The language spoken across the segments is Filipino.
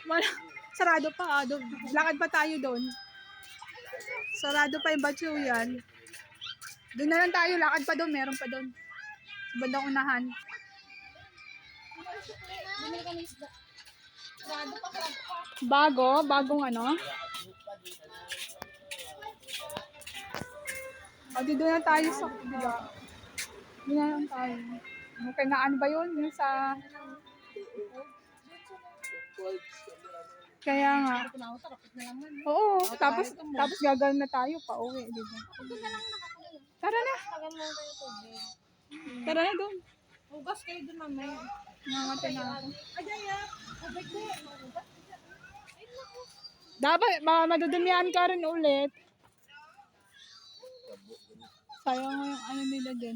Wala. Sarado pa. Lakad pa tayo doon. Sarado pa yung Batsuyan. Doon na lang tayo. Lakad pa doon. Meron pa doon. Sa bandang unahan. Bagong ano? O, di doon na tayo sa, di ba? Doon na lang tayo. Okay na, ano ba yun? Yung sa... Kaya nga. Oo, tapos gagawin na tayo pa uwi, di ba? Tara na. Tara na doon. Hugas kayo doon mamaya. Nangatay na ako. Dapat, madudumihan ka rin ulit. Sayang mo yung ano nila din.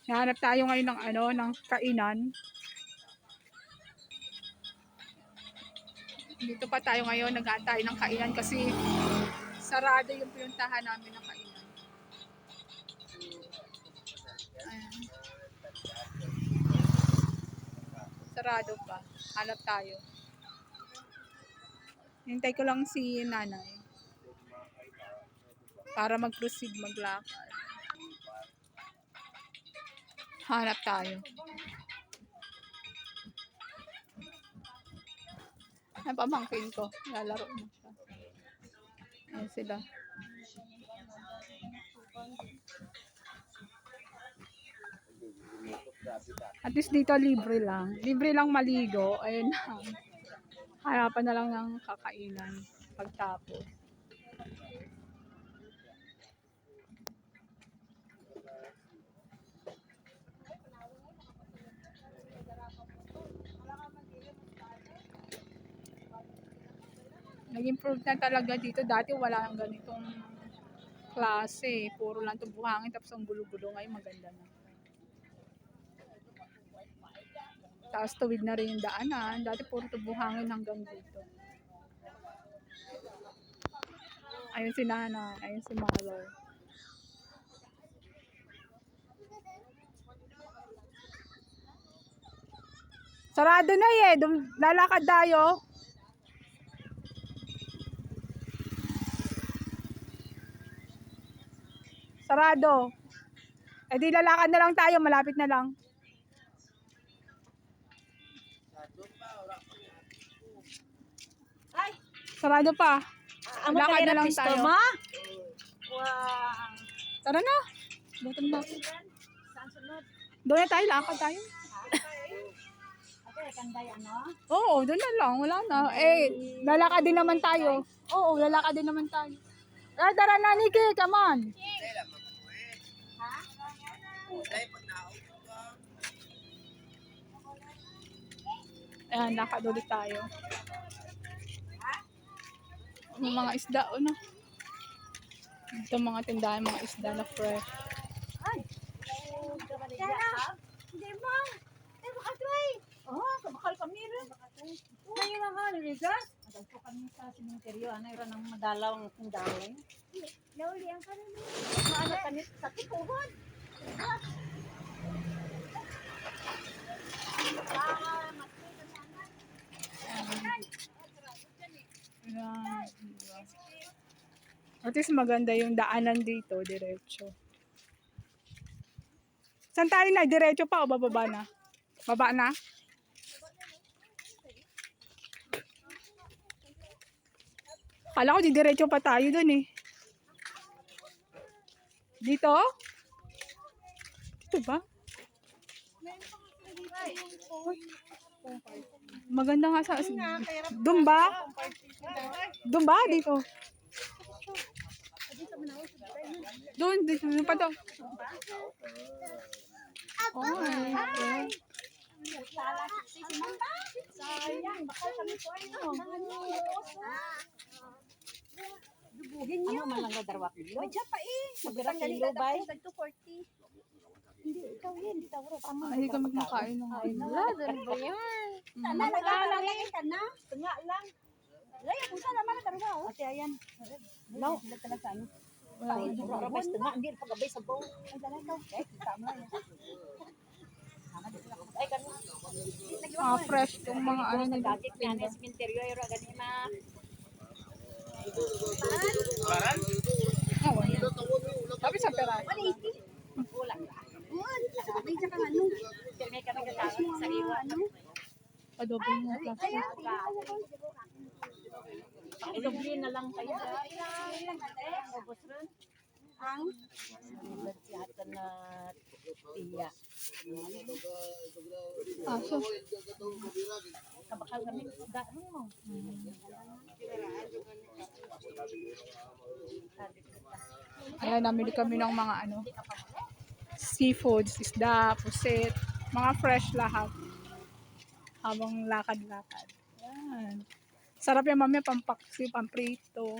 Nahanap tayo ngayon ng ano, ng kainan. Dito pa tayo ngayon, nag-aantay ng kainan kasi sarado yung pinuntahan namin ng kainan. Ayan. Sarado pa. Hanap tayo. Hintay ko lang si nanay para mag-proceed maglakad. Hanap tayo. Ay, pamangkin ko. Lalaro mo siya. Ayan sila. At least dito libre lang. Libre lang maligo. Ayun na. Harapan na lang ng kakainan. Pagtapos. Nag-improve na talaga dito. Dati wala nang ganitong klase. Puro lang ito buhangin. Tapos ang gulo-gulo. Ngayon maganda na. Tapos tuwid na rin yung daanan. Dati puro ito buhangin hanggang dito. Ayun si Nana. Ayun si Mother. Sarado na eh. Lalakad tayo. Sarado. Eh di lalakad na lang tayo. Malapit na lang. Ay! Sarado pa. Amo Lakad kaya na lang pisto tayo. mo? Wow! Tara na. Gutom na. Saan sunod? Doon na tayo. Lakad tayo. Okay, kanday ano? Oo, doon na lang. Wala na. Eh, lalakad din naman tayo. Oo, lalakad din naman tayo. Tara na, Nikki. Come on. Ha? Ayan, lakad ulit tayo. Yung mga isda, ano? Ito mga tindahan, mga isda na fresh. Ay! Sana! Hindi mo! Ay, makatry! Oo, kabakal kami rin. Ngayon lang nga, niligas. Nagpo kami sa simenteryo. Ano yun ang madalaw ng kundawin? Nauli ang kanina. Maano kanit sa tikuhon. Ayan. At least maganda yung daanan dito, diretso. Saan tayo na? Diretso pa o bababa na? Baba na? Kala ko diretso pa tayo dun eh. Dito? Dito ba? Maganda nga sa... Doon ba? Doon ba? Dito. Doon pa to. Oh, okay. Sayang, bakal kami po ano. Dubuhin niyo. Ano man lang darwa kilo? Medya pa eh. Magdara kilo ba? 240. Hindi, ikaw yan. Hindi tawag. Ay, kami kumakain ng Ay, doon ba yan? Tanda, naglalagay ka na. Tunga lang. Laya, kung saan naman na darwa. Ate, ayan. No, talaga ano. Rabas na nga, hindi na pagabay sa bawang. Ay, dala ikaw. Eh, tama na yan. Ay, ganun. Mga fresh yung mga ano Sa nila. gadget, yan ay simenteryo, yung ganima. Oh, wala. Sabi sa pera. Ulang na. May tsaka ano. May ka nagkakaroon sa iwa. Adobo mo. Ilugli na lang kayo. Ubos rin. Ang? Nagsihatan na tiya. Aso. Kabakal kami. Daan mo. Ayan, namili kami ng mga ano, seafoods, isda, pusit, mga fresh lahat. Habang lakad-lakad. Ayan. Sarap yan mamaya, pampaksi, pamprito.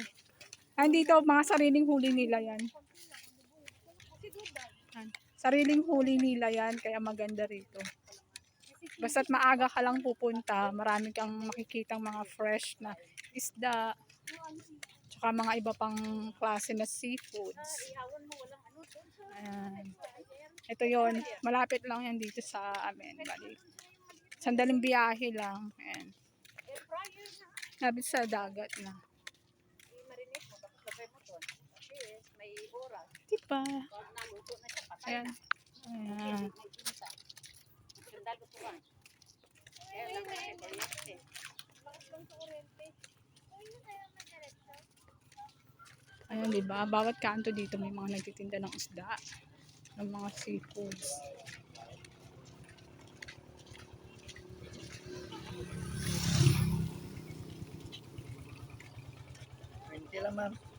Ayan dito, mga sariling huli nila yan. Ayan. Sariling huli nila yan, kaya maganda rito. Basta't maaga ka lang pupunta, marami kang makikitang mga fresh na isda, tsaka mga iba pang klase na seafoods. Ayan. Ito yon, malapit lang yan dito sa amin. Bali, sandaling biyahe lang. Ayan. Lapit sa dagat na. May oras. Diba? Naluto na siya. Ayan. Ayan. Sundal ko tuwan. Kaya lang may kuryente. Ayan, diba? Bawat kanto dito may mga nagtitinda ng isda, ng mga seafoods.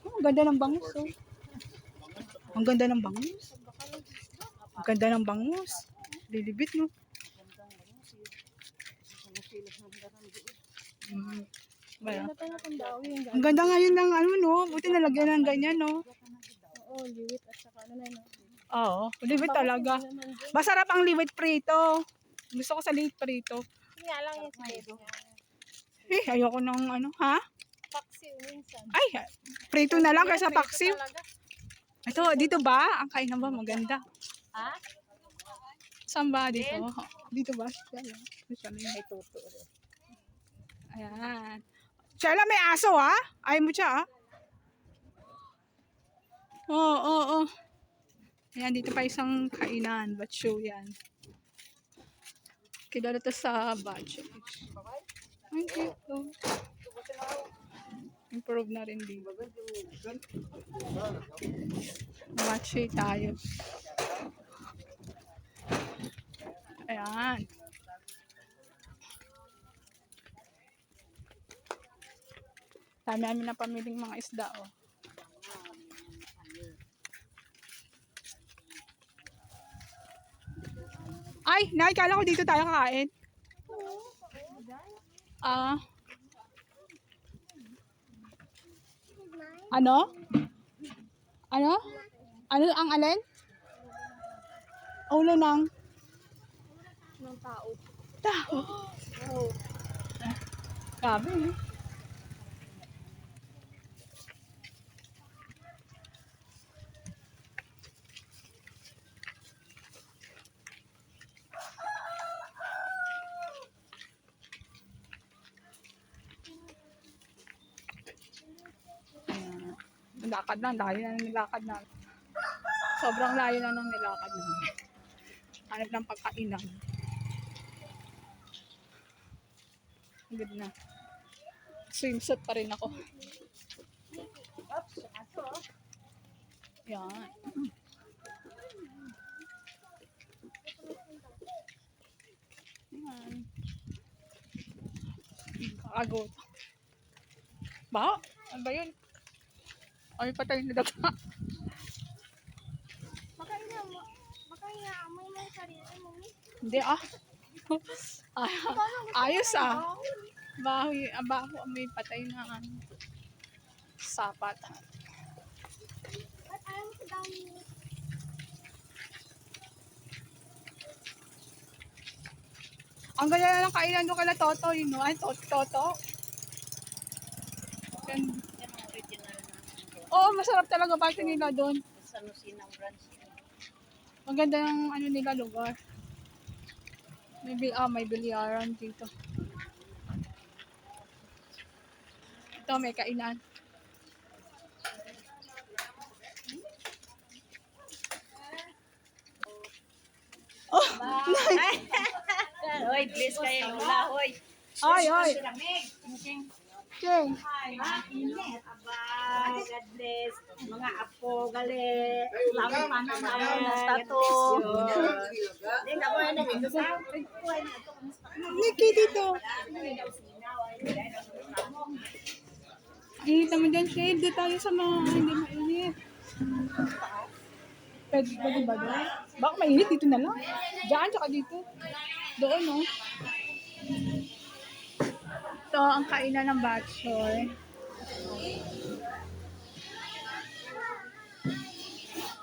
Oh, ang ganda ng bangus, oh. Ang ganda ng bangus. Ang ganda ng bangus. Lilibit, no? Well, ang ganda ngayon ng ano, no? Buti nalagyan ng ganyan, no? Oo, liwit at saka ano na yun. Oo, liwit talaga. Masarap ang liwit prito. Gusto ko sa liwit prito. Nga lang yung sinedo. Eh, ayoko ng ano, ha? Paksi minsan. Ay, prito na lang kaysa paksiw. Ito, dito ba? Ang kainan ba? Maganda. Ha? Saan ba dito? Dito ba? May tuto. Ayan. Chela, may aso, ha? Ayaw mo siya, ha? Oo, oo, oo. Ayan, dito pa isang kainan. Batsyo yan. Kilala to sa budget. Ang cute, oh. Improve na rin dito. Batsyo tayo. Ayan. Dami namin na pamiling mga isda, oh. Ay, nakikala ko dito tayo kakain. Ah. Ano? Ano? Ano ang alin? Ulo ng Tao. tao. Oo. Grabe, eh. Nilakad na, layo na ng nilakad na. Sobrang layo na ng nilakad na. Hanap ng pagkainan. Good na. Swimsuit pa rin ako. Yan. Yan. Kakagot. Ba? Ano ba yun? Ay, patay na daga. Makaina, amoy mo yung sarili mo. Hindi ah. Ayos ah. Baho, may patay na ano. Sapat. At ayaw mo sa dami. Ang ganda na ng kainan doon kala Toto, you know? Ay, Toto. Ganda. Oo, masarap talaga party nila doon. Sa Nusinang branch. Maganda yung ano nila lugar. May bilyaran dito. Ito, may kainan. Oh, Hoy, please kayo. Wala, hoy. ay, ay. Cheng. Aba, God bless. Mga apo, gali. Salamat pa naman. Status. Nikki dito. Init naman dyan, shade. Dito tayo sa mga hindi mainit. Pwede ba doon? Baka mainit dito na lang. Diyan, tsaka dito. Doon, no? Ito ang kainan ng batchoy.